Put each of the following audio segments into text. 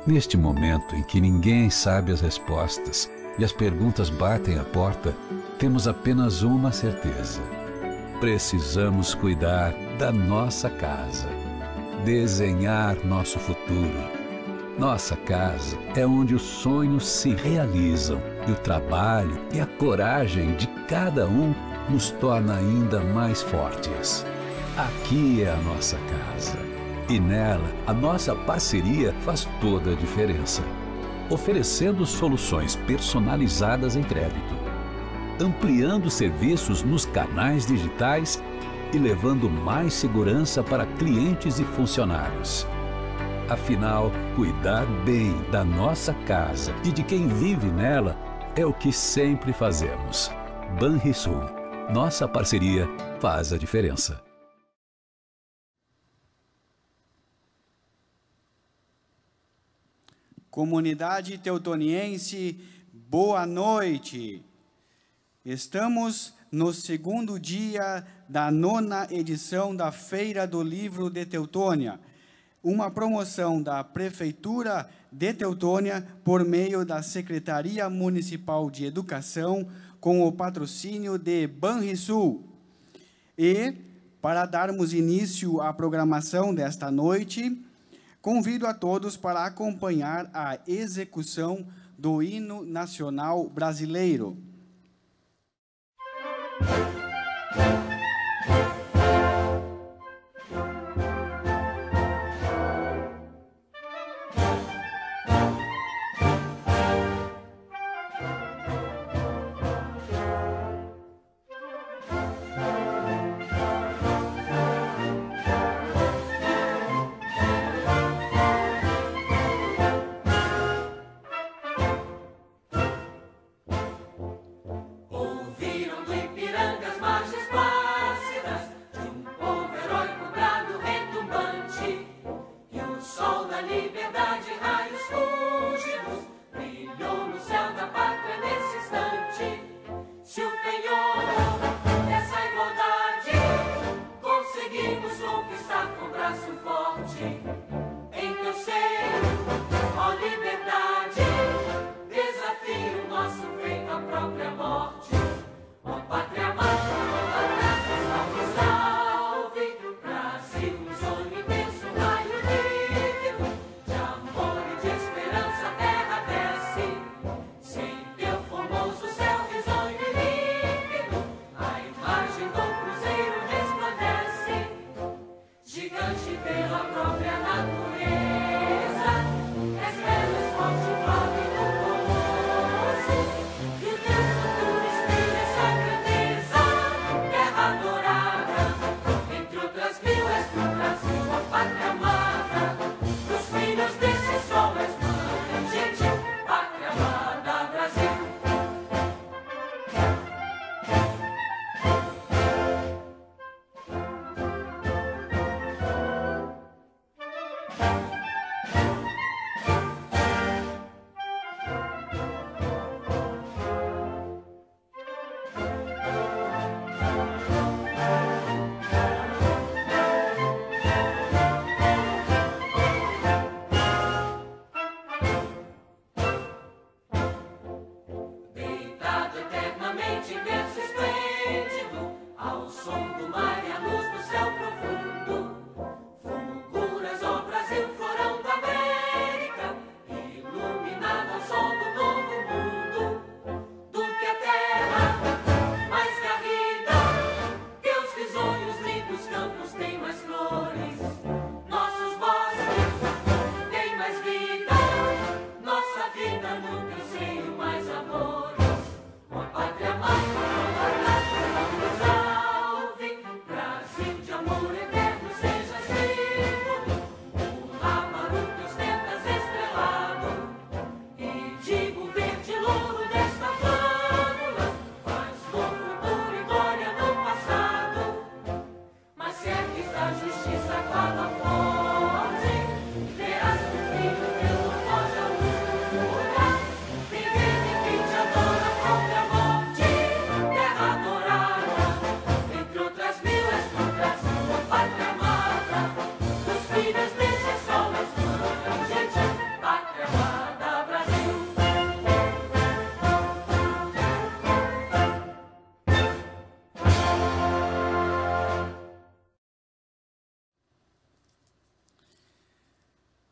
Neste momento em que ninguém sabe as respostas e as perguntas batem à porta, temos apenas uma certeza: precisamos cuidar da nossa casa, desenhar nosso futuro. Nossa casa é onde os sonhos se realizam e o trabalho e a coragem de cada um nos torna ainda mais fortes. Aqui é a nossa casa e nela a nossa parceria faz toda a diferença, oferecendo soluções personalizadas em crédito, ampliando serviços nos canais digitais e levando mais segurança para clientes e funcionários. Afinal, cuidar bem da nossa casa e de quem vive nela é o que sempre fazemos. Banrisul, nossa parceria faz a diferença. Comunidade teutoniense, boa noite. Estamos no segundo dia da 9ª edição da Feira do Livro de Teutônia, uma promoção da Prefeitura de Teutônia por meio da Secretaria Municipal de Educação com o patrocínio de Banrisul. E, para darmos início à programação desta noite, convido a todos para acompanhar a execução do Hino Nacional Brasileiro. Ouviram do Ipiranga as marchas para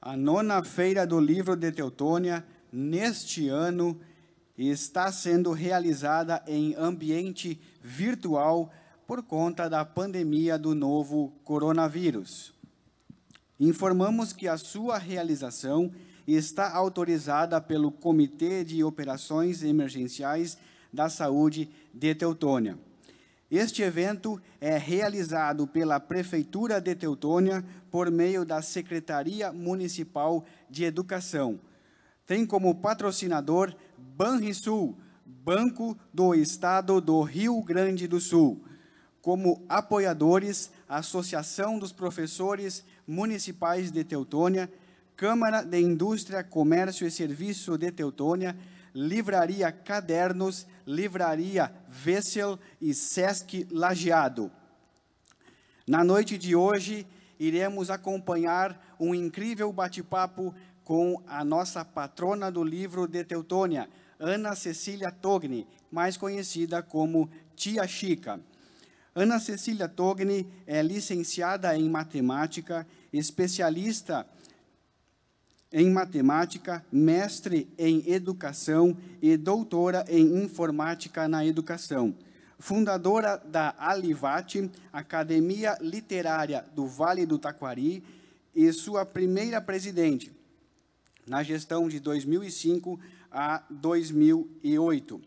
A 9ª Feira do Livro de Teutônia, neste ano, está sendo realizada em ambiente virtual por conta da pandemia do novo coronavírus. Informamos que a sua realização está autorizada pelo Comitê de Operações Emergenciais da Saúde de Teutônia. Este evento é realizado pela Prefeitura de Teutônia por meio da Secretaria Municipal de Educação. Tem como patrocinador Banrisul, Banco do Estado do Rio Grande do Sul. Como apoiadores, Associação dos Professores Municipais de Teutônia, Câmara de Indústria, Comércio e Serviço de Teutônia, Livraria Cadernos, Livraria Wessel e Sesc Lajeado. Na noite de hoje, iremos acompanhar um incrível bate-papo com a nossa patrona do livro de Teutônia, Ana Cecília Togni, mais conhecida como Tia Chica. Ana Cecília Togni é licenciada em matemática, especialista em matemática, mestre em educação e doutora em informática na educação. Fundadora da Alivate, Academia Literária do Vale do Taquari, e sua primeira presidente, na gestão de 2005 a 2008.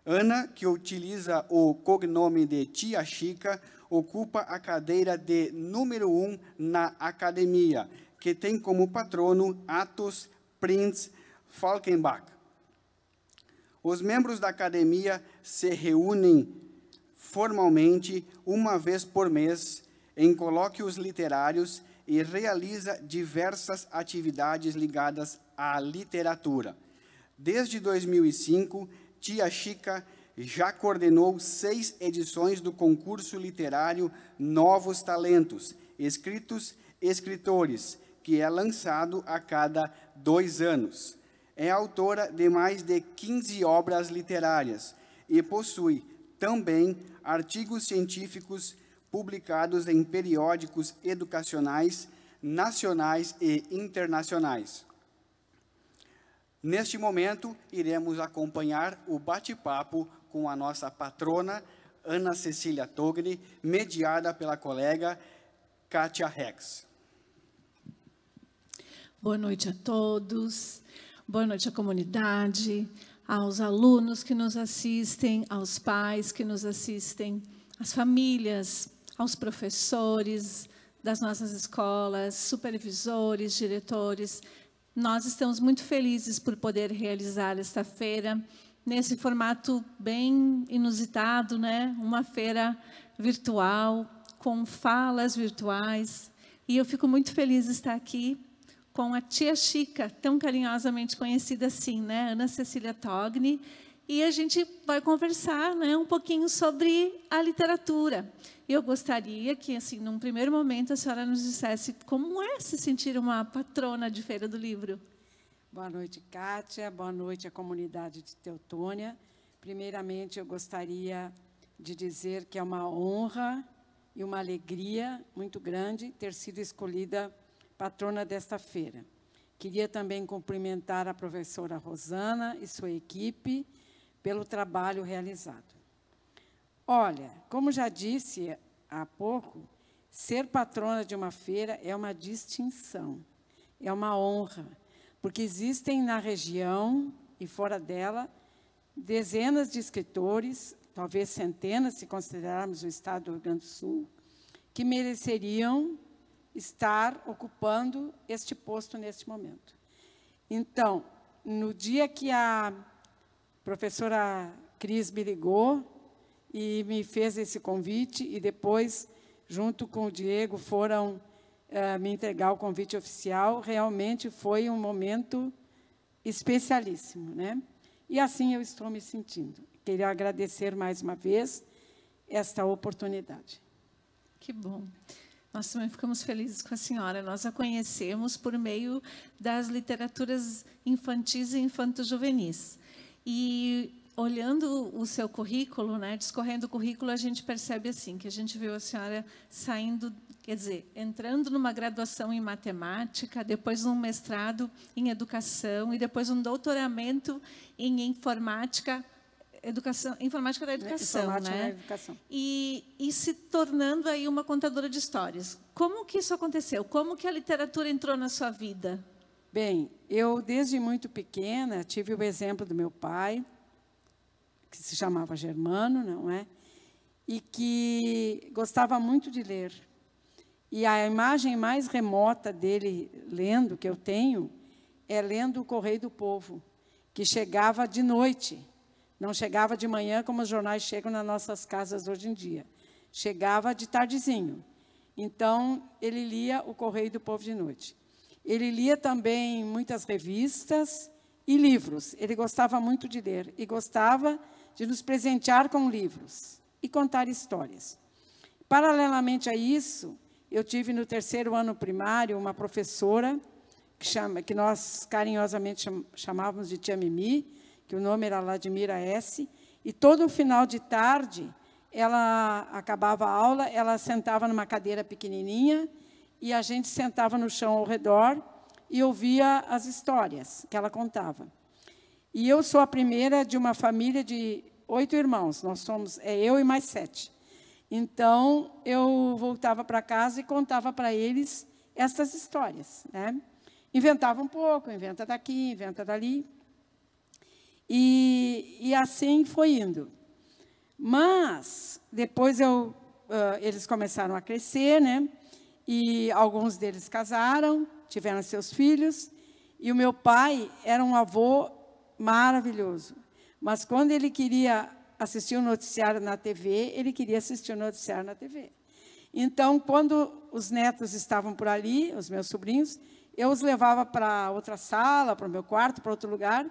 Ana, que utiliza o cognome de Tia Chica, ocupa a cadeira de número 1 na academia, que tem como patrono Athos Prinz Falkenbach. Os membros da academia se reúnem formalmente uma vez por mês em colóquios literários e realiza diversas atividades ligadas à literatura. Desde 2005, Tia Chica já coordenou 6 edições do concurso literário Novos Talentos, Escritores, que é lançado a cada 2 anos. É autora de mais de 15 obras literárias e possui também artigos científicos publicados em periódicos educacionais, nacionais e internacionais. Neste momento, iremos acompanhar o bate-papo com a nossa patrona, Ana Cecília Togni, mediada pela colega Kátia Rex. Boa noite a todos, boa noite à comunidade, aos alunos que nos assistem, aos pais que nos assistem, às famílias, aos professores das nossas escolas, supervisores, diretores. Nós estamos muito felizes por poder realizar esta feira nesse formato bem inusitado, né? Uma feira virtual, com falas virtuais. E eu fico muito feliz de estar aqui com a Tia Chica, tão carinhosamente conhecida assim, né? Ana Cecília Togni. E a gente vai conversar, né, um pouquinho sobre a literatura. Eu gostaria que, assim, num primeiro momento, a senhora nos dissesse como é se sentir uma patrona de Feira do Livro. Boa noite, Kátia. Boa noite à comunidade de Teutônia. Primeiramente, eu gostaria de dizer que é uma honra e uma alegria muito grande ter sido escolhida patrona desta feira. Queria também cumprimentar a professora Rosana e sua equipe pelo trabalho realizado. Olha, como já disse há pouco, ser patrona de uma feira é uma distinção, é uma honra, porque existem na região e fora dela dezenas de escritores, talvez centenas, se considerarmos o estado do Rio Grande do Sul, que mereceriam estar ocupando este posto neste momento. Então, no dia que a professora Cris me ligou e me fez esse convite, e depois, junto com o Diego, foram me entregar o convite oficial, realmente foi um momento especialíssimo, né? E assim eu estou me sentindo. Queria agradecer mais uma vez esta oportunidade. Que bom. Nós também ficamos felizes com a senhora. Nós a conhecemos por meio das literaturas infantis e infanto-juvenis. E olhando o seu currículo, né, discorrendo o currículo, a gente percebe assim, que a gente viu a senhora saindo, quer dizer, entrando numa graduação em matemática, depois um mestrado em educação e depois um doutoramento em informática, informática da educação, Informática né? da educação. E se tornando aí uma contadora de histórias. Como que isso aconteceu? Como que a literatura entrou na sua vida? Bem, eu, desde muito pequena, tive o exemplo do meu pai, que se chamava Germano, não é? E que gostava muito de ler. E a imagem mais remota dele lendo, que eu tenho, é lendo o Correio do Povo, que chegava de noite. Não chegava de manhã, como os jornais chegam nas nossas casas hoje em dia. Chegava de tardezinho. Então, ele lia o Correio do Povo de noite. Ele lia também muitas revistas e livros. Ele gostava muito de ler e gostava de nos presentear com livros e contar histórias. Paralelamente a isso, eu tive no 3º ano primário uma professora que nós carinhosamente chamávamos de Tia Mimi, que o nome era Vladimira S., e todo final de tarde, ela acabava a aula, ela sentava numa cadeira pequenininha e a gente sentava no chão ao redor e ouvia as histórias que ela contava. E eu sou a primeira de uma família de 8 irmãos, nós somos eu e mais 7. Então, eu voltava para casa e contava para eles essas histórias, né? Inventava um pouco, inventa daqui, inventa dali. E assim foi indo. Mas, depois eles começaram a crescer, né? E alguns deles casaram, tiveram seus filhos, e o meu pai era um avô maravilhoso. Mas, quando ele queria assistir o noticiário na TV, ele queria assistir o noticiário na TV. Então, quando os netos estavam por ali, os meus sobrinhos, eu os levava para outra sala, para o meu quarto, para outro lugar,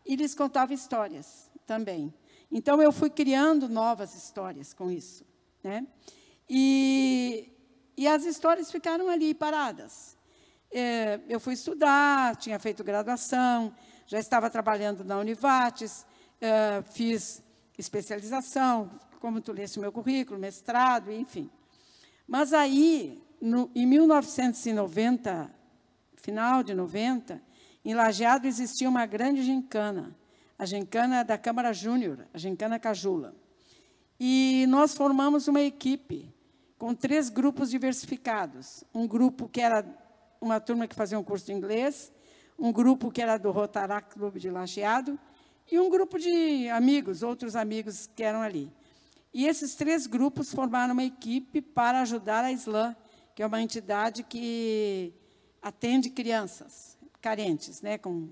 e lhes contava histórias também. Então, eu fui criando novas histórias com isso, né? E as histórias ficaram ali paradas. Eu fui estudar, tinha feito graduação, já estava trabalhando na Univates, fiz especialização, como tu leste o meu currículo, mestrado, enfim. Mas aí, em 1990, final de 90, em Lajeado existia uma grande gincana, a gincana da Câmara Júnior, a gincana Cajula. E nós formamos uma equipe com 3 grupos diversificados. Um grupo que era uma turma que fazia um curso de inglês, um grupo que era do Rotaract Clube de Lajeado e um grupo de amigos, outros amigos que eram ali. E esses 3 grupos formaram uma equipe para ajudar a Islã, que é uma entidade que atende crianças carentes, né, com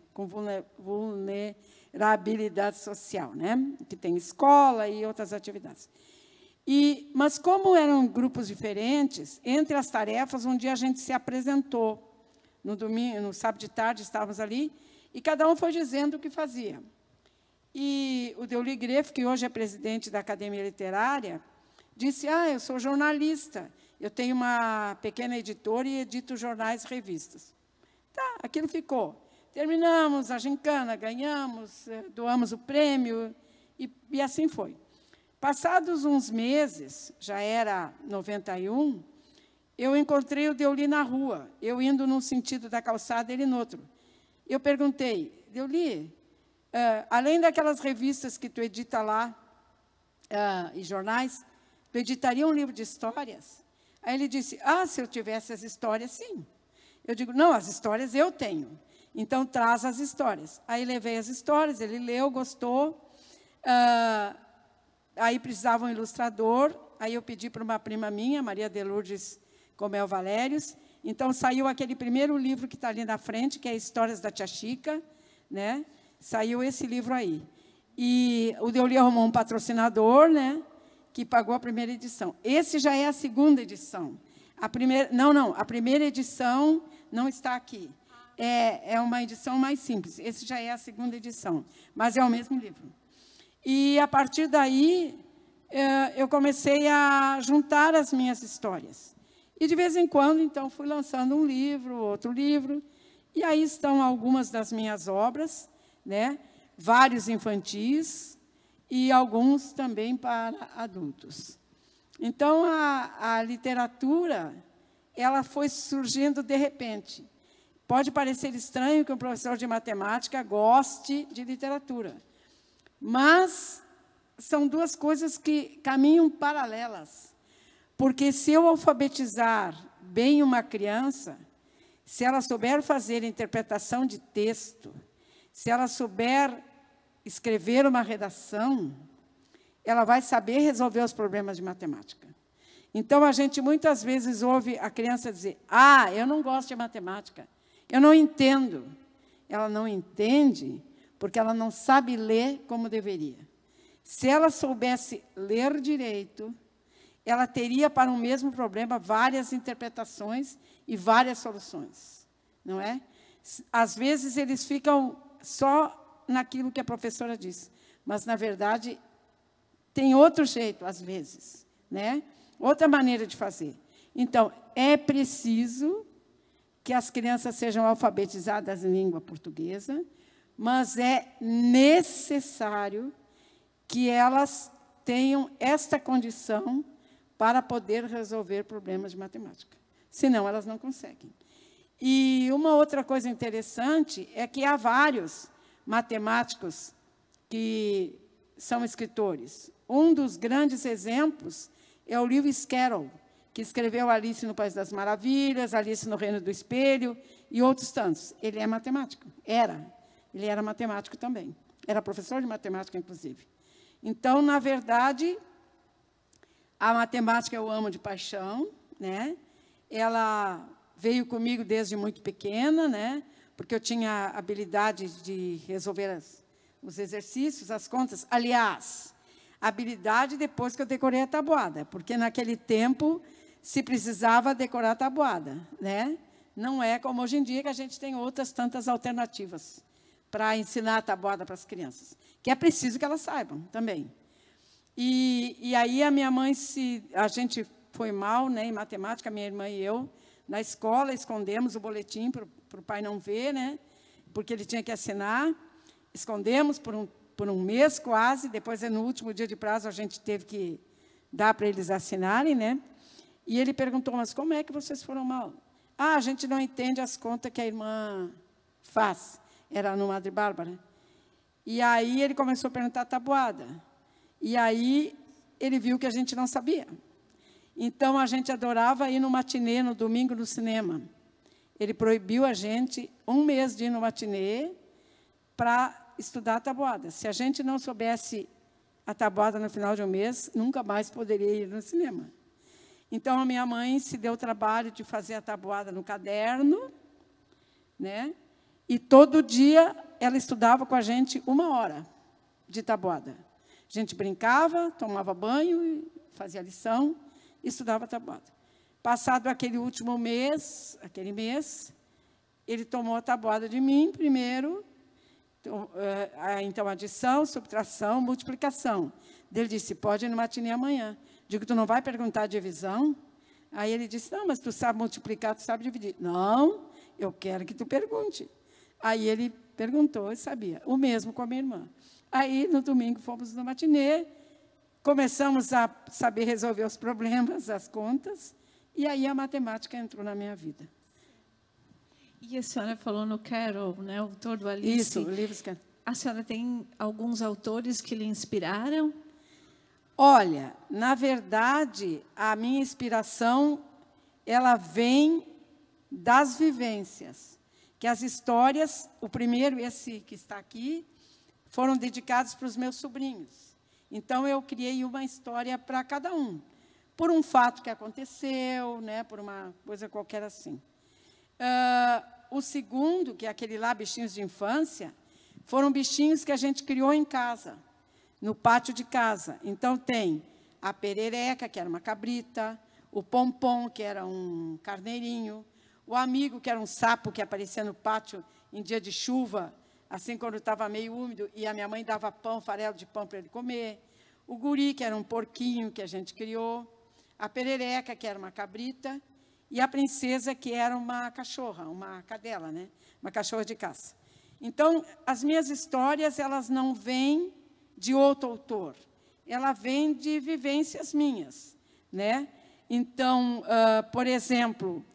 vulnerabilidade social, né, que tem escola e outras atividades. Mas, como eram grupos diferentes, entre as tarefas, um dia a gente se apresentou. No domingo, no sábado de tarde, estávamos ali, e cada um foi dizendo o que fazia. E o Deuli Greff, que hoje é presidente da Academia Literária, disse, eu sou jornalista, eu tenho uma pequena editora e edito jornais e revistas. Tá, aquilo ficou. Terminamos a gincana, ganhamos, doamos o prêmio, e assim foi. Passados uns meses, já era 91, eu encontrei o Deuli na rua, eu indo num sentido da calçada, ele no outro. Eu perguntei, Deuli, além daquelas revistas que tu edita lá, e jornais, tu editaria um livro de histórias? Aí ele disse, se eu tivesse as histórias, sim. Eu digo, não, as histórias eu tenho. Então, traz as histórias. Aí, levei as histórias, ele leu, gostou. Aí, precisava um ilustrador. Aí, eu pedi para uma prima minha, Maria de Lourdes Comel Valérios. Então, saiu aquele primeiro livro que está ali na frente, que é Histórias da Tia Chica, né? Saiu esse livro aí. E o Deuli arrumou um patrocinador, né, que pagou a primeira edição. Esse já é a segunda edição. A primeira edição não está aqui. É uma edição mais simples. Esse já é a segunda edição, mas é o mesmo livro. E, a partir daí, eu comecei a juntar as minhas histórias. E, de vez em quando, então, fui lançando um livro, outro livro, e aí estão algumas das minhas obras, né? Vários infantis, e alguns também para adultos. Então, a literatura, ela foi surgindo de repente. Pode parecer estranho que um professor de matemática goste de literatura, mas são duas coisas que caminham paralelas. Porque se eu alfabetizar bem uma criança, se ela souber fazer interpretação de texto, se ela souber escrever uma redação, ela vai saber resolver os problemas de matemática. Então, a gente muitas vezes ouve a criança dizer: ah, eu não gosto de matemática, eu não entendo. Ela não entende porque ela não sabe ler como deveria. Se ela soubesse ler direito, ela teria para um mesmo problema várias interpretações e várias soluções, não é? Às vezes, eles ficam só naquilo que a professora diz, mas, na verdade, tem outro jeito, às vezes, né? Outra maneira de fazer. Então, é preciso que as crianças sejam alfabetizadas em língua portuguesa, mas é necessário que elas tenham esta condição para poder resolver problemas de matemática. Senão, elas não conseguem. E uma outra coisa interessante é que há vários matemáticos que são escritores. Um dos grandes exemplos é o Lewis Carroll, que escreveu Alice no País das Maravilhas, Alice no Reino do Espelho e outros tantos. Ele é matemático. Ele era matemático também. Era professor de matemática, inclusive. Então, na verdade, a matemática eu amo de paixão, né? Ela veio comigo desde muito pequena, né? Porque eu tinha habilidade de resolver os exercícios, as contas. Aliás, habilidade depois que eu decorei a tabuada, porque naquele tempo se precisava decorar a tabuada, né? Não é como hoje em dia, que a gente tem outras tantas alternativas para ensinar a tabuada para as crianças, que é preciso que elas saibam também. E aí a minha mãe, a gente foi mal, né, em matemática, minha irmã e eu, na escola, escondemos o boletim para o pai não ver, né, porque ele tinha que assinar, escondemos por um mês quase, depois, no último dia de prazo, a gente teve que dar para eles assinarem, né, e ele perguntou: mas como é que vocês foram mal? Ah, a gente não entende as contas que a irmã faz. Era no Madre Bárbara. E aí ele começou a perguntar a tabuada. E aí ele viu que a gente não sabia. Então, a gente adorava ir no matinê, no domingo, no cinema. Ele proibiu a gente 1 mês de ir no matinê para estudar a tabuada. Se a gente não soubesse a tabuada no final de um mês, nunca mais poderia ir no cinema. Então, a minha mãe se deu o trabalho de fazer a tabuada no caderno, né? E todo dia ela estudava com a gente 1 hora de tabuada. A gente brincava, tomava banho, fazia lição e estudava tabuada. Passado aquele último mês, ele tomou a tabuada de mim primeiro, então adição, subtração, multiplicação. Ele disse: pode ir no matinê amanhã. Digo: tu não vai perguntar a divisão? Aí ele disse: não, mas tu sabe multiplicar, tu sabe dividir. Não, eu quero que tu pergunte. Aí ele perguntou e sabia. O mesmo com a minha irmã. Aí, no domingo, fomos no matinê, começamos a saber resolver os problemas, as contas, e aí a matemática entrou na minha vida. E a senhora falou no Carroll, né, o autor do Alice. Isso, o Lewis Carroll. A senhora tem alguns autores que lhe inspiraram? Olha, na verdade, a minha inspiração, ela vem das vivências. Que as histórias, o primeiro, esse que está aqui, foram dedicados para os meus sobrinhos. Então, eu criei uma história para cada um, por um fato que aconteceu, né, por uma coisa qualquer assim. O segundo, que é aquele lá, Bichinhos de Infância, foram bichinhos que a gente criou em casa, no pátio de casa. Então, tem a perereca, que era uma cabrita, o pompom, que era um carneirinho, o amigo, que era um sapo que aparecia no pátio em dia de chuva, assim, quando estava meio úmido, e a minha mãe dava pão, farelo de pão para ele comer. O guri, que era um porquinho que a gente criou. A perereca, que era uma cabrita. E a princesa, que era uma cachorra, uma cadela, né? Uma cachorra de caça. Então, as minhas histórias, elas não vêm de outro autor, ela vem de vivências minhas, né? Então, por exemplo,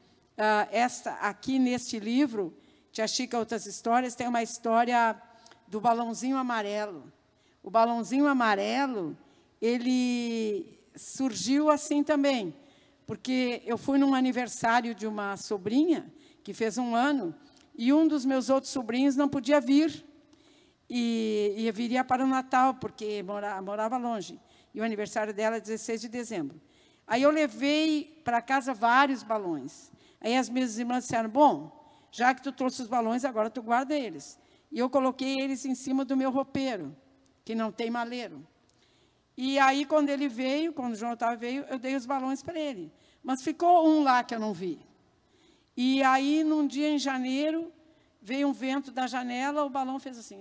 aqui neste livro, Tia Chica, Outras Histórias, tem uma história do balãozinho amarelo. O balãozinho amarelo, ele surgiu assim também, porque eu fui num aniversário de uma sobrinha, que fez 1 ano, e um dos meus outros sobrinhos não podia vir, e viria para o Natal, porque morava longe, e o aniversário dela é 16 de dezembro. Aí eu levei para casa vários balões. Aí as minhas irmãs disseram, bom, já que tu trouxe os balões, agora tu guarda eles. E eu coloquei eles em cima do meu roupeiro, que não tem maleiro. E aí, quando ele veio, quando o João Otávio veio, eu dei os balões para ele. Mas ficou um lá que eu não vi. E aí, num dia em janeiro, veio um vento da janela, o balão fez assim.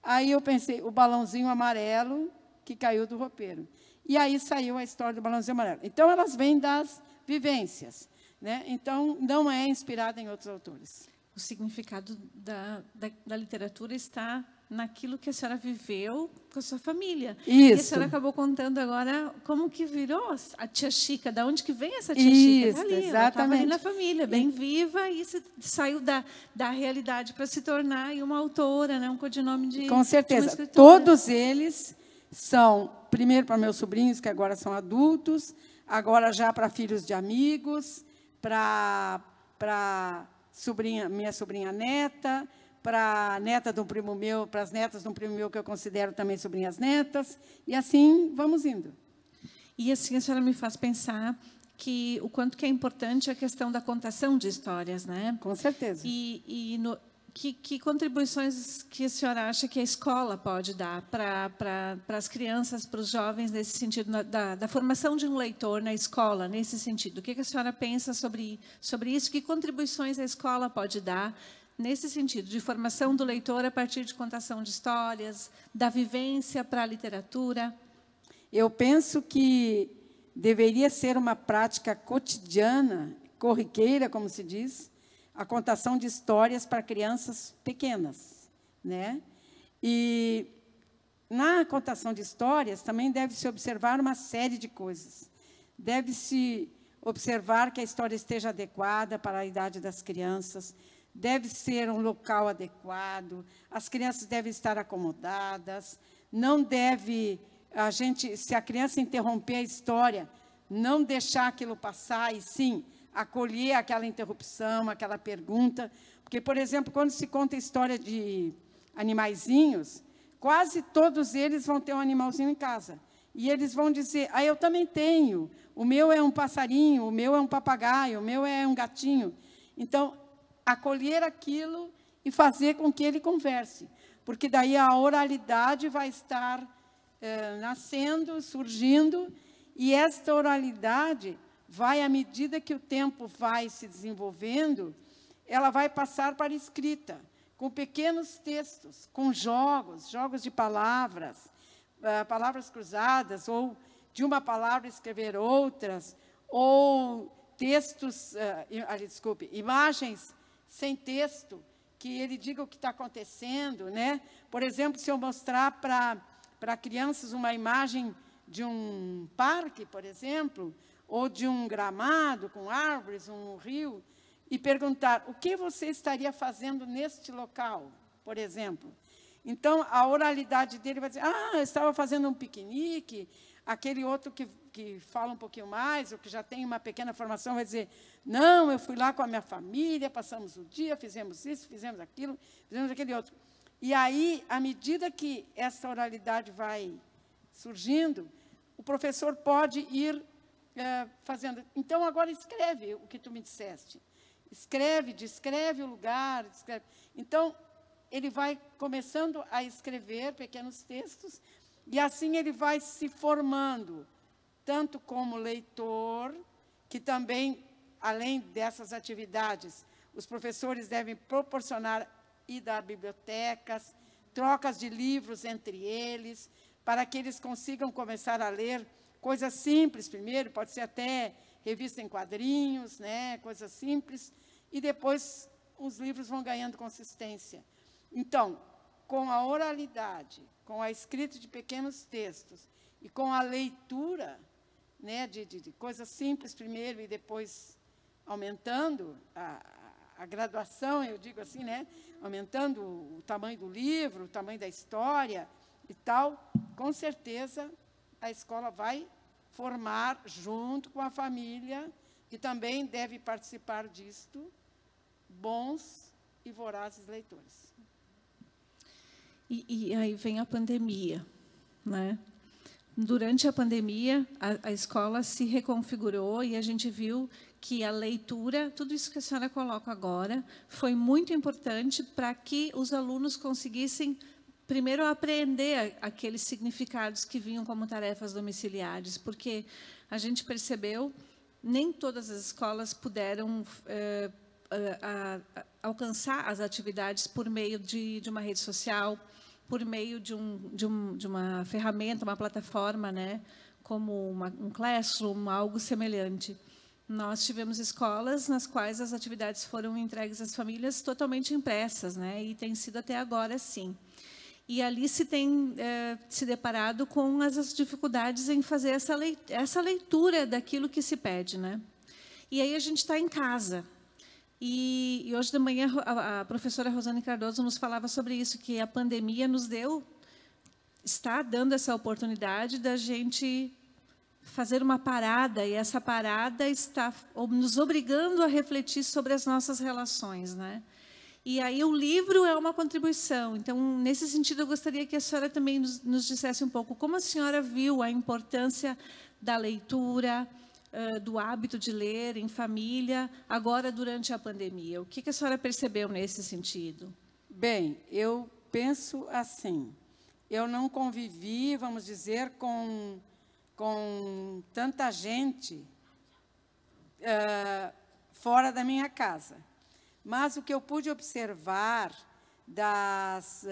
Aí eu pensei, o balãozinho amarelo que caiu do roupeiro. E aí saiu a história do balãozinho amarelo. Então, elas vêm das vivências, né? Então, não é inspirada em outros autores. O significado da literatura está naquilo que a senhora viveu com a sua família. Isso. E a senhora acabou contando agora como que virou a tia Chica, de onde que vem essa tia Chica? Isso, Ali, exatamente. ela estava ali na família, bem viva, e saiu da realidade para se tornar uma autora, né, um codinome de Com certeza. de uma escritora. Todos eles são, primeiro para meus sobrinhos, que agora são adultos, agora já para filhos de amigos, para minha sobrinha neta, para a neta de um primo meu, para as netas de um primo meu que eu considero também sobrinhas netas, e assim vamos indo. E assim a senhora me faz pensar que o quanto que é importante a questão da contação de histórias, né? Com certeza. Que contribuições que a senhora acha que a escola pode dar para as crianças, para os jovens, nesse sentido, da formação de um leitor na escola, nesse sentido? O que a senhora pensa sobre isso? Que contribuições a escola pode dar nesse sentido, de formação do leitor a partir de contação de histórias, da vivência para a literatura? Eu penso que deveria ser uma prática cotidiana, corriqueira, como se diz, a contação de histórias para crianças pequenas, né? E na contação de histórias também deve-se observar uma série de coisas. Deve-se observar que a história esteja adequada para a idade das crianças, deve ser um local adequado, as crianças devem estar acomodadas, não deve se a criança interromper a história, não deixar aquilo passar, e sim acolher aquela interrupção, aquela pergunta. Porque, por exemplo, quando se conta a história de animaizinhos, quase todos eles vão ter um animalzinho em casa. E eles vão dizer, eu também tenho, o meu é um passarinho, o meu é um papagaio, o meu é um gatinho. Então, acolher aquilo e fazer com que ele converse. Porque daí a oralidade vai estar nascendo, surgindo, e esta oralidade vai, à medida que o tempo vai se desenvolvendo, ela vai passar para a escrita, com pequenos textos, com jogos de palavras, palavras cruzadas, ou de uma palavra escrever outras, ou textos, imagens sem texto, que ele diga o que está acontecendo, né? Por exemplo, se eu mostrar para crianças uma imagem de um parque, por exemplo, ou de um gramado com árvores, um rio, e perguntar, o que você estaria fazendo neste local, por exemplo? Então, a oralidade dele vai dizer, eu estava fazendo um piquenique. Aquele outro que fala um pouquinho mais, ou que já tem uma pequena formação, vai dizer, não, eu fui lá com a minha família, passamos o dia, fizemos isso, fizemos aquilo, fizemos aquele outro. E aí, à medida que essa oralidade vai surgindo, o professor pode ir fazendo. Então, agora escreve o que tu me disseste. Descreve o lugar. Então, ele vai começando a escrever pequenos textos, e assim ele vai se formando, tanto como leitor, que também, além dessas atividades, os professores devem proporcionar ida a bibliotecas, trocas de livros entre eles, para que eles consigam começar a ler coisas simples primeiro, pode ser até revista em quadrinhos, né, coisas simples, e depois os livros vão ganhando consistência. Então, com a oralidade, com a escrita de pequenos textos e com a leitura, né, de coisas simples primeiro e depois aumentando a graduação, eu digo assim, né, aumentando o tamanho do livro, o tamanho da história e tal, com certeza a escola vai formar, junto com a família, que também deve participar disto, bons e vorazes leitores. E aí vem a pandemia, né? Durante a pandemia, a escola se reconfigurou e a gente viu que a leitura, tudo isso que a senhora coloca agora, foi muito importante para que os alunos conseguissem, primeiro, aprender aqueles significados que vinham como tarefas domiciliares, porque a gente percebeu, nem todas as escolas puderam alcançar as atividades por meio de uma rede social, por meio de uma ferramenta, uma plataforma, né, como um Classroom, algo semelhante. Nós tivemos escolas nas quais as atividades foram entregues às famílias totalmente impressas, né, e tem sido até agora assim. E ali se tem se deparado com as dificuldades em fazer essa leitura daquilo que se pede, né? E aí a gente está em casa. E hoje de manhã a professora Rosane Cardoso nos falava sobre isso, que a pandemia está dando essa oportunidade da gente fazer uma parada, e essa parada está nos obrigando a refletir sobre as nossas relações, né? E aí o livro é uma contribuição. Então, nesse sentido, eu gostaria que a senhora também nos dissesse um pouco como a senhora viu a importância da leitura, do hábito de ler em família, agora durante a pandemia. O que a senhora percebeu nesse sentido? Bem, eu penso assim, eu não convivi, vamos dizer, com tanta gente fora da minha casa. Mas o que eu pude observar das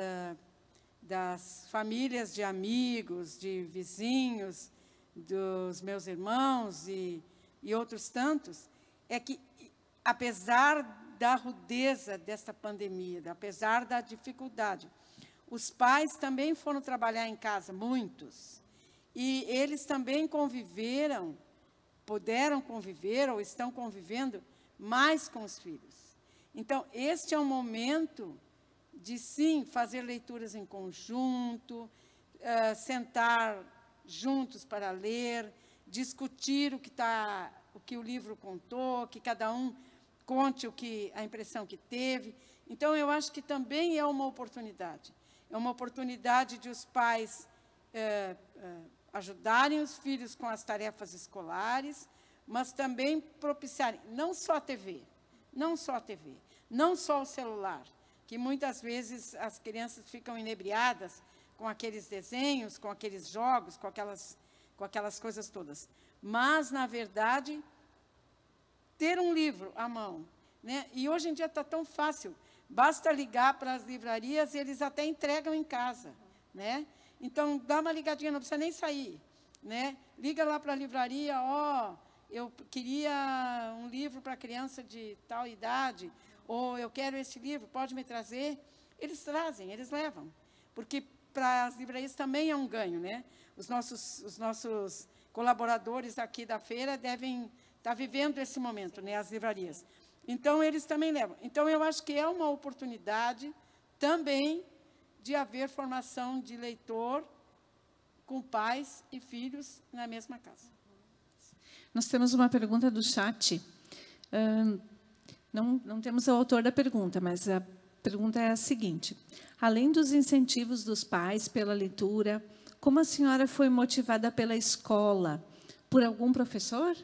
famílias de amigos, de vizinhos, dos meus irmãos e outros tantos, é que, apesar da rudeza desta pandemia, apesar da dificuldade, os pais também foram trabalhar em casa, muitos, e eles também conviveram, puderam conviver ou estão convivendo mais com os filhos. Então, este é um momento de, sim, fazer leituras em conjunto, sentar juntos para ler, discutir o que o livro contou, que cada um conte a impressão que teve. Então, eu acho que também é uma oportunidade. É uma oportunidade de os pais ajudarem os filhos com as tarefas escolares, mas também propiciarem, não só a TV, não só o celular, que muitas vezes as crianças ficam inebriadas com aqueles desenhos, com aqueles jogos, com aquelas coisas todas. Mas, na verdade, ter um livro à mão, né? E hoje em dia está tão fácil, basta ligar para as livrarias e eles até entregam em casa, né? Então, dá uma ligadinha, não precisa nem sair, né? Liga lá para a livraria, eu queria um livro para criança de tal idade, ou eu quero esse livro, pode me trazer? Eles trazem, eles levam, porque para as livrarias também é um ganho, né? Os nossos colaboradores aqui da feira devem estar vivendo esse momento, né? As livrarias. Então, eles também levam. Então, eu acho que é uma oportunidade também de haver formação de leitor com pais e filhos na mesma casa. Nós temos uma pergunta do chat. Não temos o autor da pergunta, mas a pergunta é a seguinte. Além dos incentivos dos pais pela leitura, como a senhora foi motivada pela escola? Por algum professor?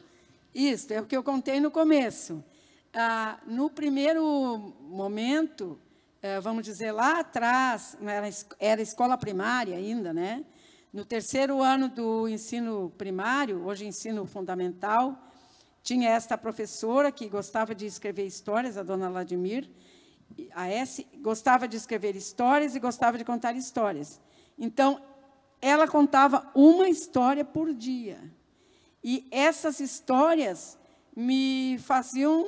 Isso, é o que eu contei no começo. No primeiro momento, vamos dizer, lá atrás, era escola primária ainda, né? No terceiro ano do ensino primário, hoje ensino fundamental, tinha esta professora que gostava de escrever histórias, a dona Vladimir, a S, gostava de escrever histórias e gostava de contar histórias. Então, ela contava uma história por dia. E essas histórias me faziam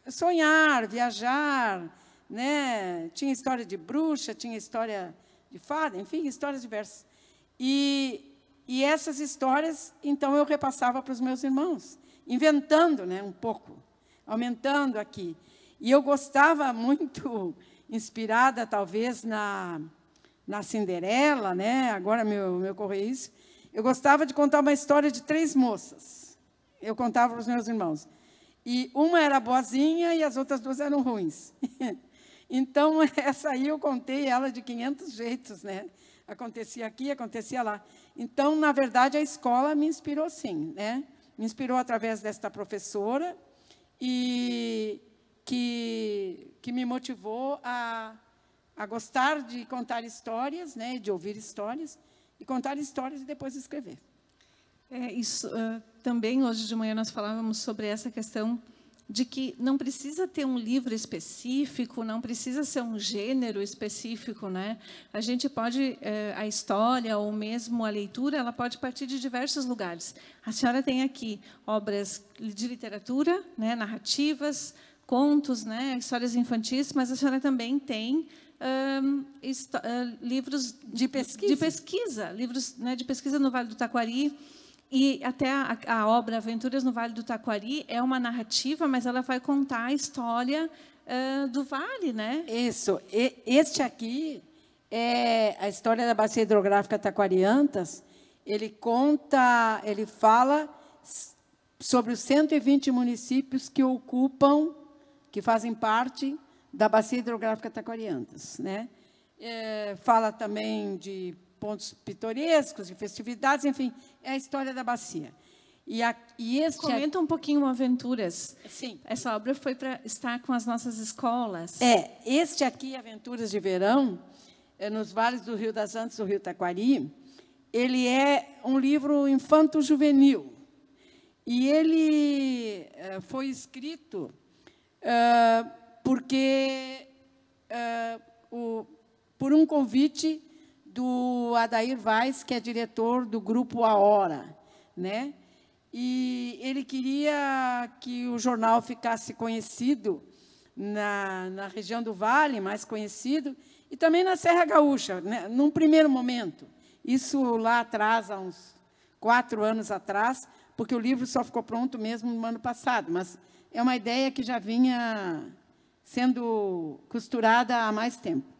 sonhar, viajar, né? Tinha história de bruxa, tinha história de fada, enfim, histórias diversas. E essas histórias, então, eu repassava para os meus irmãos, inventando, né, um pouco, aumentando aqui. E eu gostava muito, inspirada, talvez, na Cinderela, né? Agora me ocorreu isso. Eu gostava de contar uma história de 3 moças. Eu contava para os meus irmãos. E uma era boazinha e as outras 2 eram ruins. Então, essa aí eu contei ela de 500 jeitos, né? Acontecia aqui, acontecia lá. Então, na verdade, a escola me inspirou, sim, né? Me inspirou através desta professora e que me motivou a gostar de contar histórias, né? De ouvir histórias, e contar histórias e depois escrever. Isso, também, hoje de manhã, nós falávamos sobre essa questão de que não precisa ter um livro específico, não precisa ser um gênero específico, né? A gente pode, a história ou mesmo a leitura, ela pode partir de diversos lugares. A senhora tem aqui obras de literatura, né, narrativas, contos, né, histórias infantis, mas a senhora também tem livros de pesquisa, livros, né, de pesquisa no Vale do Taquari. E até a obra Aventuras no Vale do Taquari é uma narrativa, mas ela vai contar a história do vale, né? Isso. Este aqui é a história da Bacia Hidrográfica Taquariantas. Ele fala sobre os 120 municípios que ocupam, que fazem parte da Bacia Hidrográfica Taquariantas, né? Fala também de pontos pitorescos, de festividades, enfim, é a história da bacia. Comenta um pouquinho Aventuras. Sim. Essa obra foi para estar com as nossas escolas. Este aqui, Aventuras de Verão, nos vales do Rio das Antas, do Rio Taquari, ele é um livro infanto-juvenil. E ele foi escrito por um convite do Adair Vaz, que é diretor do Grupo A Hora, né? E ele queria que o jornal ficasse conhecido na região do Vale, mais conhecido, e também na Serra Gaúcha, né, num primeiro momento. Isso lá atrás, há uns 4 anos atrás, porque o livro só ficou pronto mesmo no ano passado, mas é uma ideia que já vinha sendo costurada há mais tempo.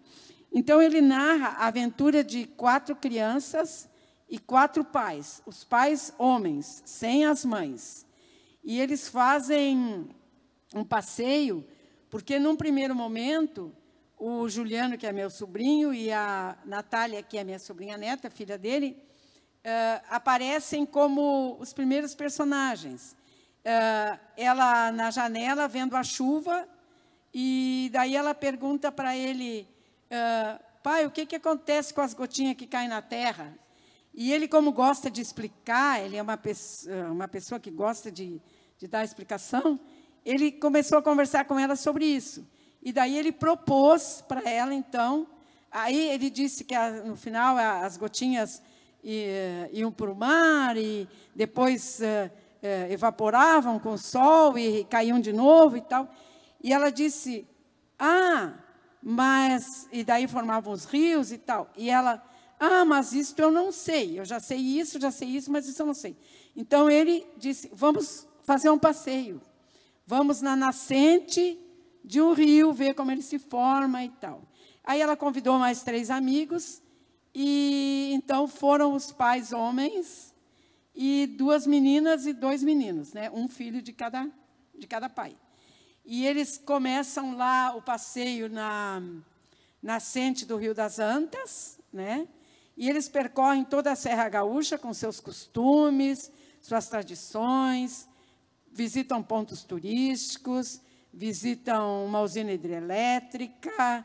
Então, ele narra a aventura de 4 crianças e 4 pais, os pais homens, sem as mães. E eles fazem um passeio, porque, num primeiro momento, o Juliano, que é meu sobrinho, e a Natália, que é minha sobrinha neta, filha dele, aparecem como os primeiros personagens. Ela, na janela, vendo a chuva, e daí ela pergunta para ele: pai, o que acontece com as gotinhas que caem na terra? E ele, como gosta de explicar, ele é uma pessoa que gosta de dar explicação, ele começou a conversar com ela sobre isso. E daí ele propôs para ela, então, aí ele disse que, no final, as gotinhas iam para o mar e depois evaporavam com o sol e caíam de novo e tal. E ela disse: e daí formavam os rios e tal. E ela: mas isso eu não sei. Eu já sei isso, mas isso eu não sei. Então, ele disse: vamos fazer um passeio. Vamos na nascente de um rio, ver como ele se forma e tal. Aí ela convidou mais 3 amigos, e então foram os pais homens, e 2 meninas e 2 meninos, né? Um filho de cada pai. E eles começam lá o passeio na nascente do Rio das Antas, né? E eles percorrem toda a Serra Gaúcha com seus costumes, suas tradições, visitam pontos turísticos, visitam uma usina hidrelétrica,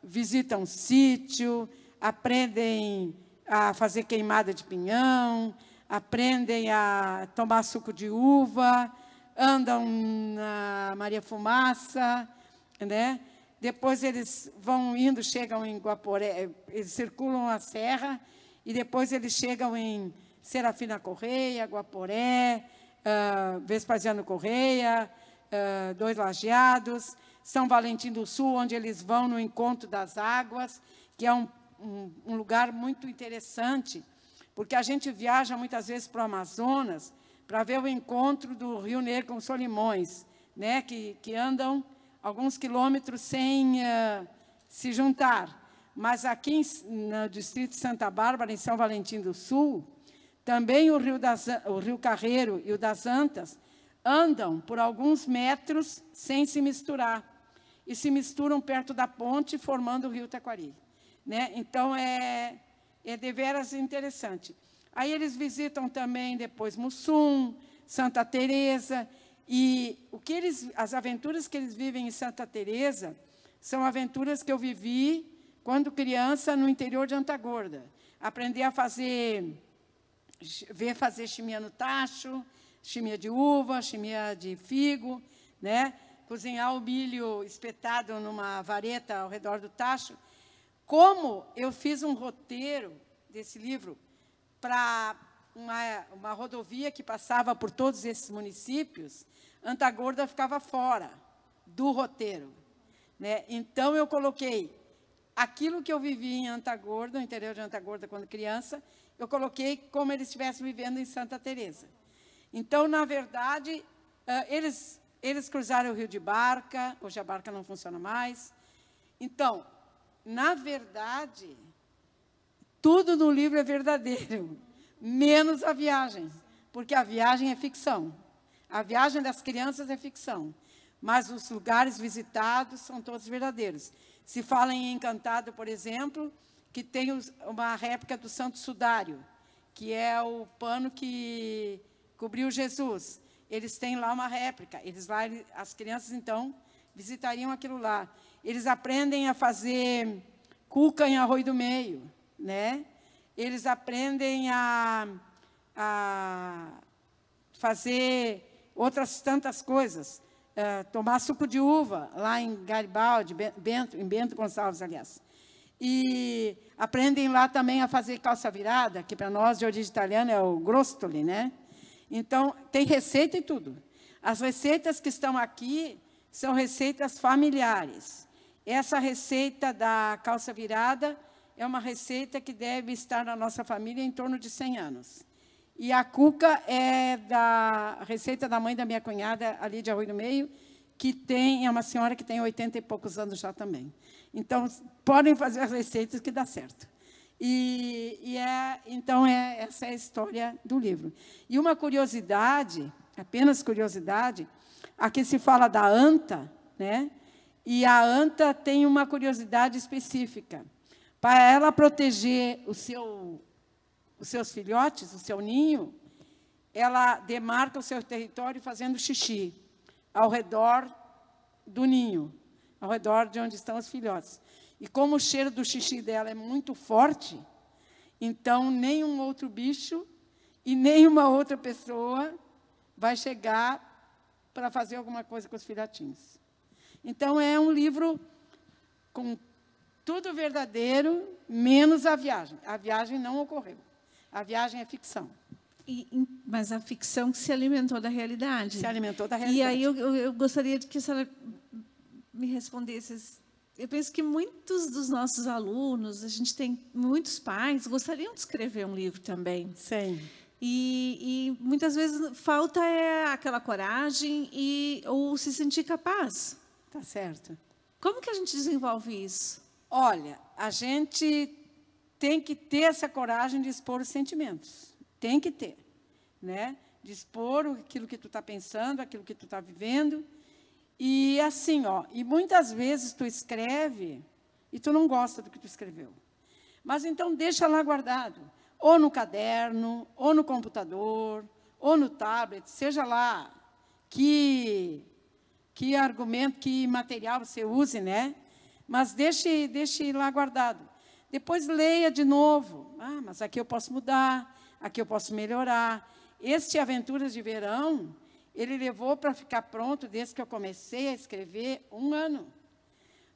visitam um sítio, aprendem a fazer queimada de pinhão, aprendem a tomar suco de uva, andam na Maria Fumaça, né? Depois eles vão indo, chegam em Guaporé, eles circulam a serra, e depois eles chegam em Serafina Correia, Guaporé, Vespasiano Correia, 2 Lajeados, São Valentim do Sul, onde eles vão no Encontro das Águas, que é um lugar muito interessante, porque a gente viaja muitas vezes para o Amazonas para ver o encontro do Rio Negro com os Solimões, né, que andam alguns quilômetros sem se juntar. Mas aqui no distrito de Santa Bárbara, em São Valentim do Sul, também o Rio Carreiro e o das Antas andam por alguns metros sem se misturar, e se misturam perto da ponte, formando o Rio Taquari. Né? Então, é deveras interessante. Aí eles visitam também depois Mussum, Santa Teresa, e as aventuras que eles vivem em Santa Teresa são aventuras que eu vivi quando criança no interior de Antagorda. Aprendi a fazer chimia no tacho, chimia de uva, chimia de figo, né? Cozinhar o milho espetado numa vareta ao redor do tacho. Como eu fiz um roteiro desse livro para uma rodovia que passava por todos esses municípios, Antagorda ficava fora do roteiro. Né? Então, eu coloquei aquilo que eu vivi em Antagorda, no interior de Antagorda, quando criança, eu coloquei como eles estivessem vivendo em Santa Teresa. Então, na verdade, eles cruzaram o rio de barca, hoje a barca não funciona mais. Então, na verdade, tudo no livro é verdadeiro, menos a viagem, porque a viagem é ficção. A viagem das crianças é ficção, mas os lugares visitados são todos verdadeiros. Se fala em Encantado, por exemplo, que tem uma réplica do Santo Sudário, que é o pano que cobriu Jesus. Eles têm lá uma réplica. As crianças, então, visitariam aquilo lá. Eles aprendem a fazer cuca em arroz do meio, né? Eles aprendem a fazer outras tantas coisas. Tomar suco de uva, lá em Garibaldi, em Bento Gonçalves, aliás. E aprendem lá também a fazer calça virada, que para nós, de origem italiana, é o grostoli, né? Então, tem receita e tudo. As receitas que estão aqui são receitas familiares. Essa receita da calça virada é uma receita que deve estar na nossa família em torno de 100 anos. E a cuca é da receita da mãe da minha cunhada, ali de Arroio do Meio, é uma senhora que tem 80 e poucos anos já também. Então, podem fazer as receitas que dá certo. Então, essa é a história do livro. E uma curiosidade, apenas curiosidade, aqui se fala da anta, né? E a anta tem uma curiosidade específica. Para ela proteger os seus filhotes, o seu ninho, ela demarca o seu território fazendo xixi ao redor do ninho, ao redor de onde estão os filhotes. E como o cheiro do xixi dela é muito forte, então nenhum outro bicho e nenhuma outra pessoa vai chegar para fazer alguma coisa com os filhotinhos. Então, é um livro com tudo verdadeiro, menos a viagem. A viagem não ocorreu. A viagem é ficção. Mas a ficção que se alimentou da realidade. Se alimentou da realidade. E aí eu gostaria de que a senhora me respondesse. Eu penso que muitos dos nossos alunos, a gente tem muitos pais, gostariam de escrever um livro também. Sim. E muitas vezes falta aquela coragem ou se sentir capaz. Tá certo. Como que a gente desenvolve isso? Olha, a gente tem que ter essa coragem de expor os sentimentos. Tem que ter, né? De expor aquilo que tu está pensando, aquilo que tu está vivendo. E assim, e muitas vezes tu escreve e tu não gosta do que tu escreveu. Mas então deixa lá guardado, ou no caderno, ou no computador, ou no tablet, seja lá que argumento, que material você use, né? Mas deixe lá guardado. Depois leia de novo. Mas aqui eu posso mudar, aqui eu posso melhorar. Este Aventuras de Verão, ele levou para ficar pronto, desde que eu comecei a escrever, 1 ano.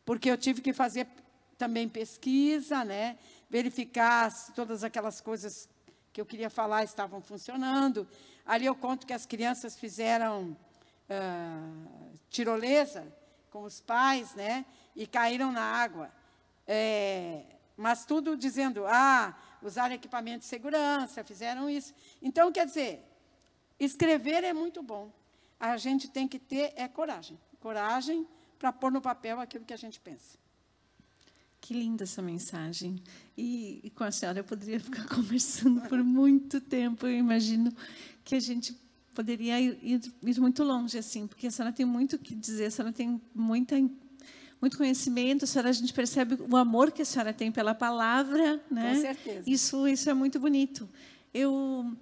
Porque eu tive que fazer também pesquisa, né? Verificar se todas aquelas coisas que eu queria falar estavam funcionando. Ali eu conto que as crianças fizeram tirolesa com os pais, né? E caíram na água. Mas tudo dizendo, usaram equipamento de segurança, fizeram isso. Então, quer dizer, escrever é muito bom. A gente tem que ter coragem. Coragem para pôr no papel aquilo que a gente pensa. Que linda essa mensagem. E com a senhora eu poderia ficar conversando por muito tempo. Eu imagino que a gente poderia ir muito longe, assim, porque a senhora tem muito o que dizer, a senhora tem muito conhecimento, a gente percebe o amor que a senhora tem pela palavra, né? Com certeza. Isso é muito bonito.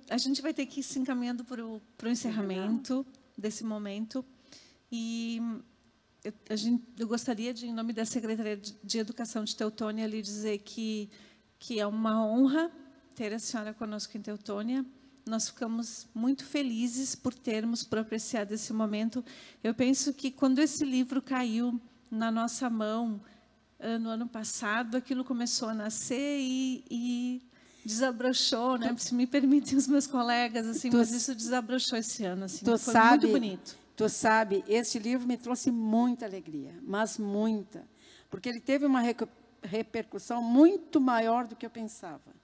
A gente vai ter que ir se encaminhando para o encerramento desse momento. E eu gostaria, em nome da Secretaria de Educação de Teutônia, lhe dizer que é uma honra ter a senhora conosco em Teutônia. Nós ficamos muito felizes por apreciado esse momento. Eu penso que, quando esse livro caiu na nossa mão, no ano passado, aquilo começou a nascer e desabrochou, né? Se me permitem os meus colegas, assim, mas isso desabrochou esse ano, assim, foi muito bonito. Tu sabe, este livro me trouxe muita alegria, mas muita, porque ele teve uma repercussão muito maior do que eu pensava.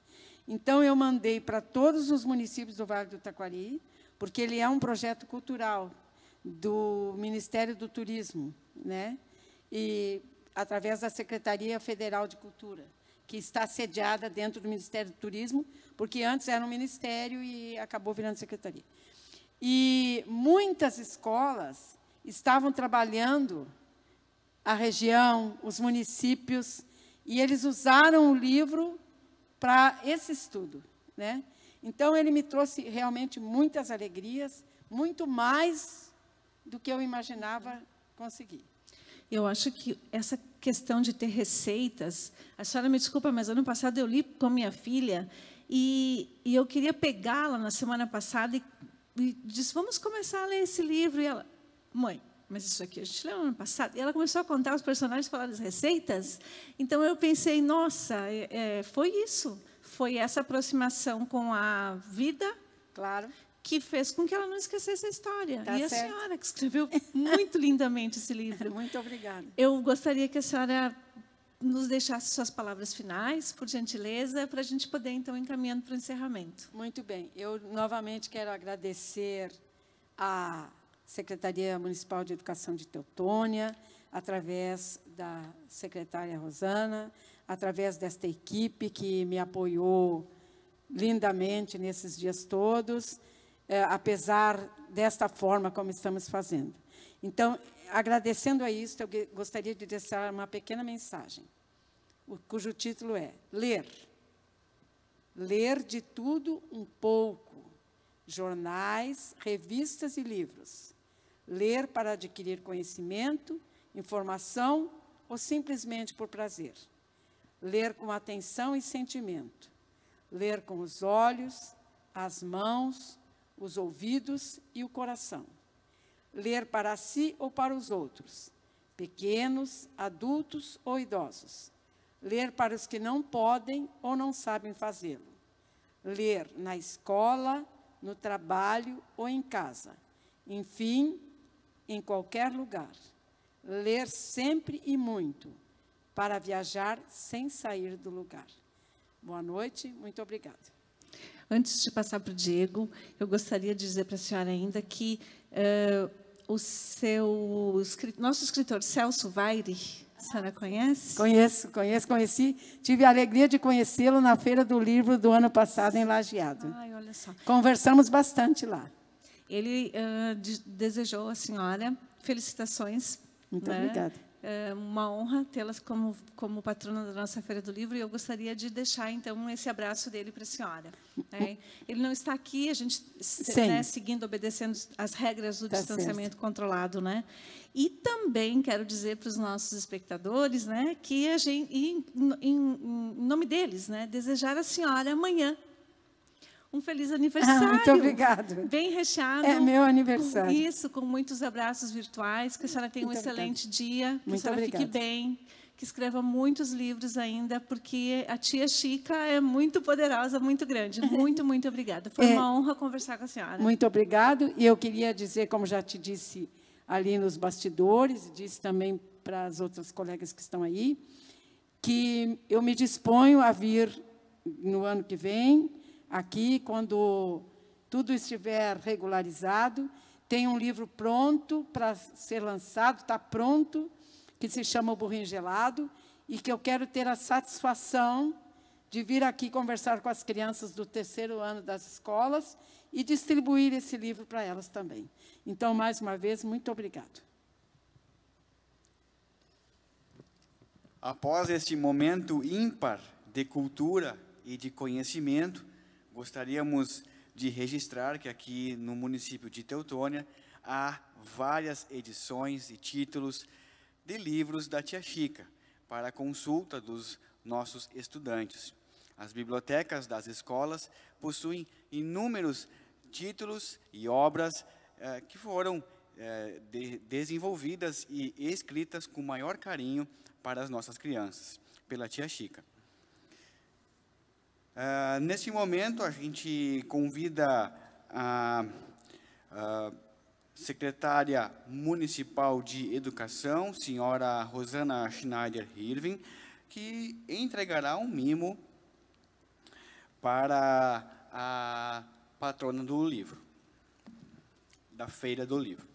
Então, eu mandei para todos os municípios do Vale do Taquari, porque ele é um projeto cultural do Ministério do Turismo, né? E através da Secretaria Federal de Cultura, que está sediada dentro do Ministério do Turismo, porque antes era um ministério e acabou virando secretaria. E muitas escolas estavam trabalhando a região, os municípios, e eles usaram o livro para esse estudo, né? Então, ele me trouxe realmente muitas alegrias, muito mais do que eu imaginava conseguir. Eu acho que essa questão de ter receitas, a senhora me desculpa, mas ano passado eu li com minha filha e eu queria pegá-la na semana passada e disse, vamos começar a ler esse livro. E ela, mãe, mas isso aqui a gente leu no ano passado. E ela começou a contar os personagens, falar das receitas. Então, eu pensei, nossa, foi isso. Foi essa aproximação com a vida, claro, que fez com que ela não esquecesse a história. Tá e certo. A senhora, que escreveu muito lindamente esse livro. Muito obrigada. Eu gostaria que a senhora nos deixasse suas palavras finais, por gentileza, para a gente poder, então, encaminhando para o encerramento. Muito bem. Eu, novamente, quero agradecer a Secretaria Municipal de Educação de Teutônia, através da secretária Rosana, através desta equipe que me apoiou lindamente nesses dias todos, apesar desta forma como estamos fazendo. Então, agradecendo a isso, eu gostaria de deixar uma pequena mensagem, cujo título é Ler. Ler de tudo um pouco, jornais, revistas e livros. Ler para adquirir conhecimento, informação ou simplesmente por prazer. Ler com atenção e sentimento. Ler com os olhos, as mãos, os ouvidos e o coração. Ler para si ou para os outros, pequenos, adultos ou idosos. Ler para os que não podem ou não sabem fazê-lo. Ler na escola, no trabalho ou em casa. Enfim, em qualquer lugar. Ler sempre e muito, para viajar sem sair do lugar. Boa noite, muito obrigada. Antes de passar para o Diego, eu gostaria de dizer para a senhora ainda que nosso escritor Celso Vaire, a senhora conhece? Conheci. Tive a alegria de conhecê-lo na Feira do Livro do ano passado em Lajeado. Ai, olha só. Conversamos bastante lá. Ele desejou à senhora felicitações. Muito obrigada. É uma honra tê-la como patrona da nossa Feira do Livro, e eu gostaria de deixar, então, esse abraço dele para a senhora. Né? Ele não está aqui, a gente, né, seguindo, obedecendo as regras do distanciamento controlado. Né? E também quero dizer para os nossos espectadores, né, que a gente, em nome deles, né, desejar à senhora amanhã um feliz aniversário. Muito obrigada. Bem recheado. É meu aniversário. Isso, com muitos abraços virtuais, que a senhora tenha um excelente dia, que a senhora fique bem, que escreva muitos livros ainda, porque a tia Chica é muito poderosa, muito grande. Muito, muito obrigada. Foi uma honra conversar com a senhora. Muito obrigado. E eu queria dizer, como já te disse ali nos bastidores, e disse também para as outras colegas que estão aí, que eu me disponho a vir no ano que vem, aqui, quando tudo estiver regularizado. Tem um livro pronto para ser lançado, está pronto, que se chama O Burrinho Gelado, e que eu quero ter a satisfação de vir aqui conversar com as crianças do 3º ano das escolas e distribuir esse livro para elas também. Então, mais uma vez, muito obrigado. Após este momento ímpar de cultura e de conhecimento, gostaríamos de registrar que aqui no município de Teutônia há várias edições e títulos de livros da Tia Chica para consulta dos nossos estudantes. As bibliotecas das escolas possuem inúmeros títulos e obras que foram desenvolvidas e escritas com maior carinho para as nossas crianças, pela Tia Chica. Neste momento, a gente convida a secretária municipal de Educação, senhora Rosana Schneider-Hirving, que entregará um mimo para a patrona do livro, da Feira do Livro.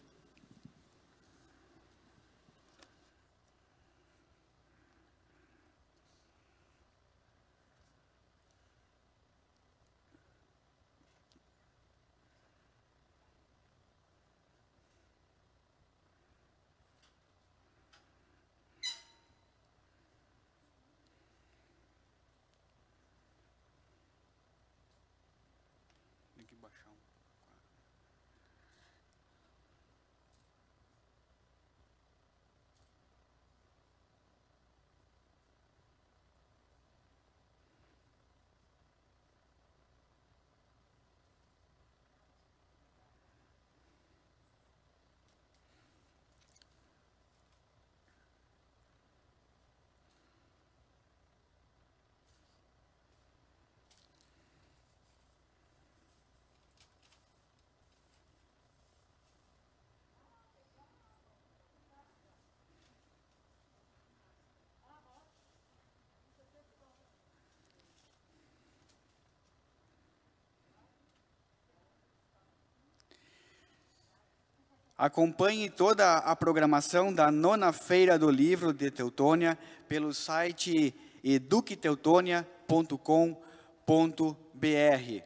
Acompanhe toda a programação da 9ª Feira do Livro de Teutônia pelo site eduqueteutonia.com.br.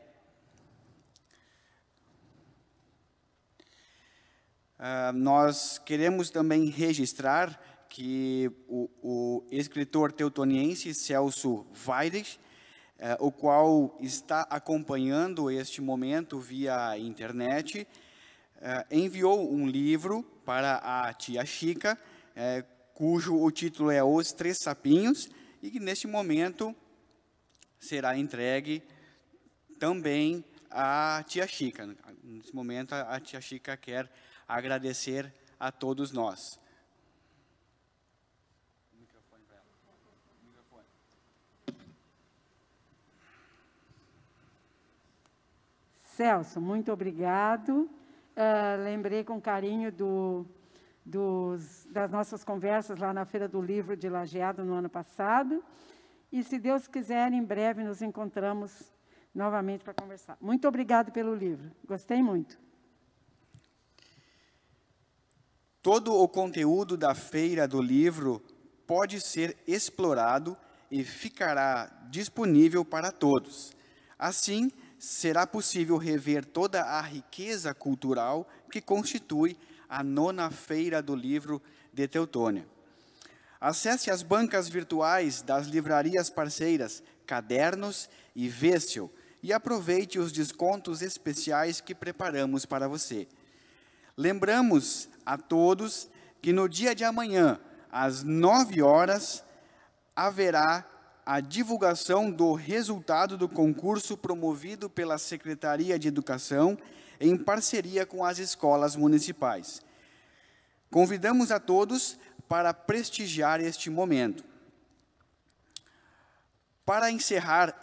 Nós queremos também registrar que o escritor teutoniense Celso Weidich, o qual está acompanhando este momento via internet, enviou um livro para a Tia Chica, cujo o título é Os Três Sapinhos, e que neste momento será entregue também à Tia Chica. Nesse momento, a Tia Chica quer agradecer a todos nós. Celso, muito obrigado. Lembrei com carinho das nossas conversas lá na Feira do Livro de Lajeado no ano passado. E, se Deus quiser, em breve nos encontramos novamente para conversar. Muito obrigado pelo livro. Gostei muito. Todo o conteúdo da Feira do Livro pode ser explorado e ficará disponível para todos. Assim, será possível rever toda a riqueza cultural que constitui a 9ª Feira do Livro de Teutônia. Acesse as bancas virtuais das livrarias parceiras Cadernos e Vessel e aproveite os descontos especiais que preparamos para você. Lembramos a todos que no dia de amanhã, às 9 horas, haverá a divulgação do resultado do concurso promovido pela Secretaria de Educação em parceria com as escolas municipais. Convidamos a todos para prestigiar este momento. Para encerrar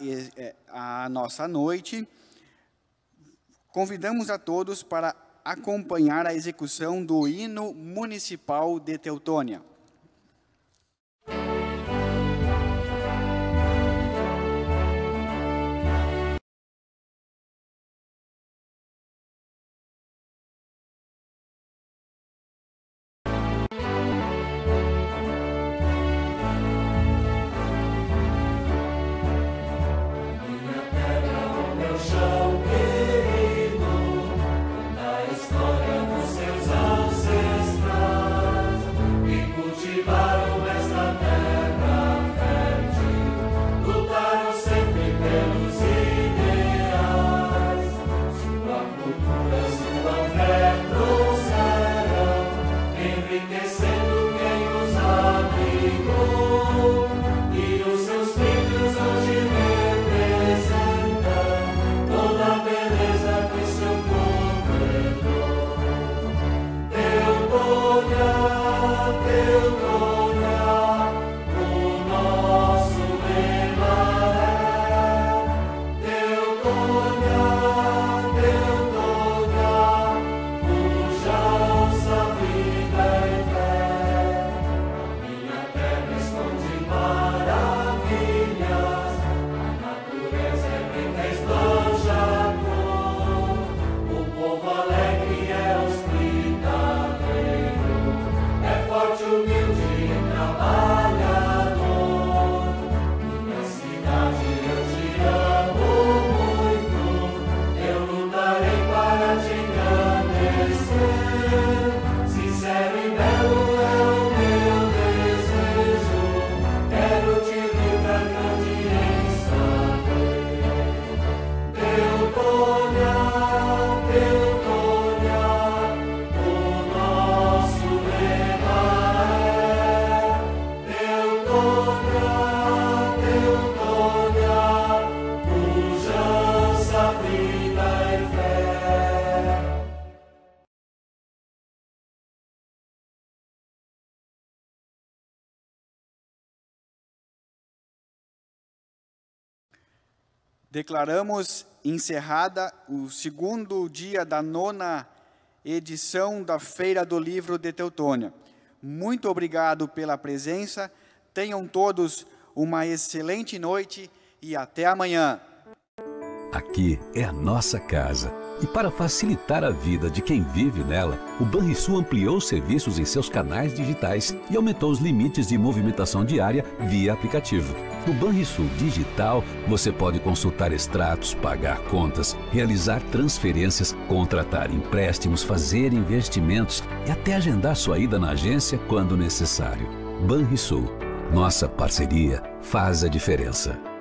a nossa noite, convidamos a todos para acompanhar a execução do hino municipal de Teutônia. Declaramos encerrada o segundo dia da 9ª edição da Feira do Livro de Teutônia. Muito obrigado pela presença, tenham todos uma excelente noite e até amanhã. Aqui é a nossa casa. E para facilitar a vida de quem vive nela, o Banrisul ampliou os serviços em seus canais digitais e aumentou os limites de movimentação diária via aplicativo. No Banrisul Digital, você pode consultar extratos, pagar contas, realizar transferências, contratar empréstimos, fazer investimentos e até agendar sua ida na agência quando necessário. Banrisul, nossa parceria faz a diferença.